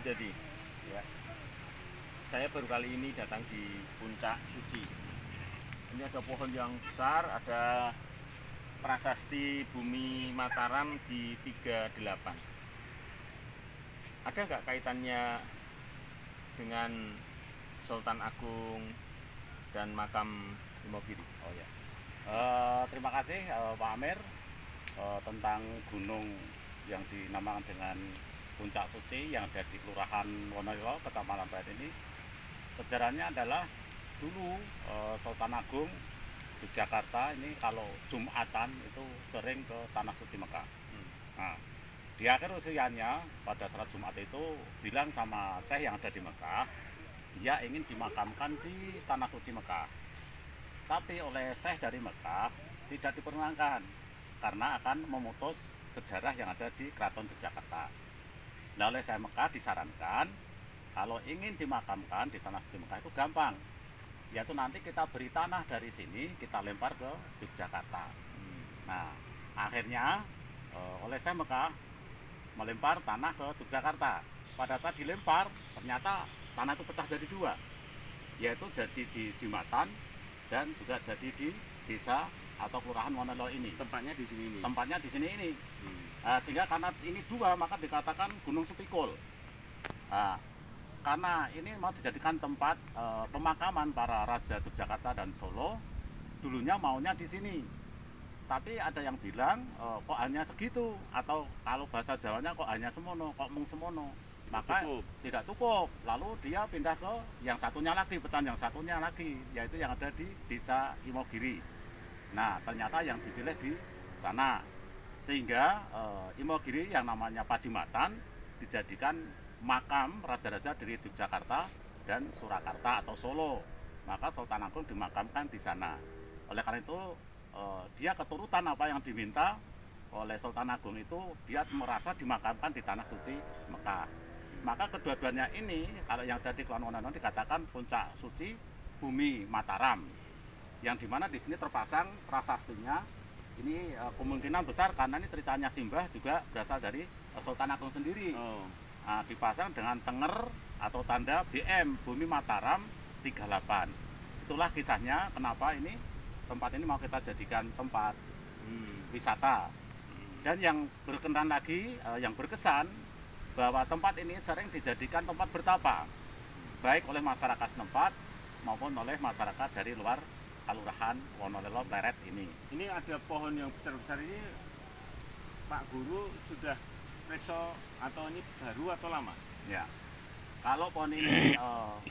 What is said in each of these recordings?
Jadi, Ya. saya baru kali ini datang di Puncak Suci. Ini ada pohon yang besar, ada prasasti Bumi Mataram di 38. Ada nggak kaitannya dengan Sultan Agung dan makam Imogiri? Oh ya. Terima kasih Pak Amir tentang gunung yang dinamakan dengan Puncak Suci yang ada di Kelurahan Wonolilo, Kecamatan Bayat ini. Sejarahnya adalah dulu Sultan Agung Yogyakarta ini kalau Jumatan itu sering ke Tanah Suci Mekah. Nah, di akhir usianya pada saat Jumat itu bilang sama Syekh yang ada di Mekah, dia ingin dimakamkan di Tanah Suci Mekah. Tapi oleh Syekh dari Mekah tidak diperkenankan karena akan memutus sejarah yang ada di Keraton Yogyakarta. Nah, oleh Syekh Mekah disarankan kalau ingin dimakamkan di Tanah Suci Mekah itu gampang, yaitu nanti kita beri tanah dari sini kita lempar ke Yogyakarta. Nah, akhirnya oleh Syekh Mekah melempar tanah ke Yogyakarta. Pada saat dilempar ternyata tanah itu pecah jadi dua, yaitu jadi di Jimatan dan juga jadi di desa atau kelurahan Wonolilo ini. Tempatnya di sini. Tempatnya di sini ini. Sehingga karena ini dua maka dikatakan Gunung Sepikul. Karena ini mau dijadikan tempat pemakaman para raja Yogyakarta dan Solo, dulunya maunya di sini. Tapi ada yang bilang kok hanya segitu, atau kalau bahasa Jawanya kok hanya semono, kok mung semono. Maka tidak cukup. Lalu dia pindah ke yang satunya lagi, pecahan yang satunya lagi, yaitu yang ada di Desa Imogiri. Nah, ternyata yang dipilih di sana. Sehingga Imogiri yang namanya Pajimatan dijadikan makam raja-raja dari Yogyakarta dan Surakarta atau Solo. Maka Sultan Agung dimakamkan di sana. Oleh karena itu dia keturutan apa yang diminta oleh Sultan Agung itu, dia merasa dimakamkan di Tanah Suci Mekah. Maka kedua-duanya ini kalau yang ada di Kelurahan Wonolilo dikatakan Puncak Suci Bumi Mataram, yang dimana di sini terpasang prasastinya. Ini kemungkinan besar karena ini ceritanya Simbah juga berasal dari Sultan Agung sendiri. Nah, dipasang dengan tenger atau tanda BM Bumi Mataram 38. Itulah kisahnya kenapa ini tempat ini mau kita jadikan tempat wisata. Dan yang berkenan lagi, yang berkesan bahwa tempat ini sering dijadikan tempat bertapa, baik oleh masyarakat setempat maupun oleh masyarakat dari luar Kelurahan Wonolilo Pleret ini. Ini ada pohon yang besar-besar ini, Pak Guru, sudah preso atau ini baru atau lama? Ya, kalau pohon ini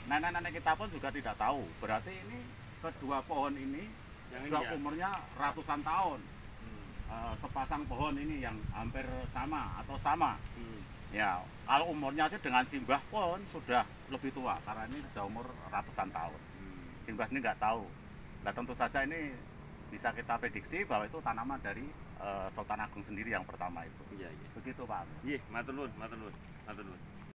nenek-nenek kita pun juga tidak tahu. Berarti ini kedua pohon ini yang sudah umurnya ratusan tahun. Sepasang pohon ini yang hampir sama atau sama. Ya, kalau umurnya sih dengan Simbah pun sudah lebih tua karena ini sudah umur ratusan tahun. Simbah ini nggak tahu. Nah, tentu saja ini bisa kita prediksi bahwa itu tanaman dari Sultan Agung sendiri yang pertama itu. Iya, iya. Begitu Pak. Iya, matur nuwun, matur nuwun, matur nuwun.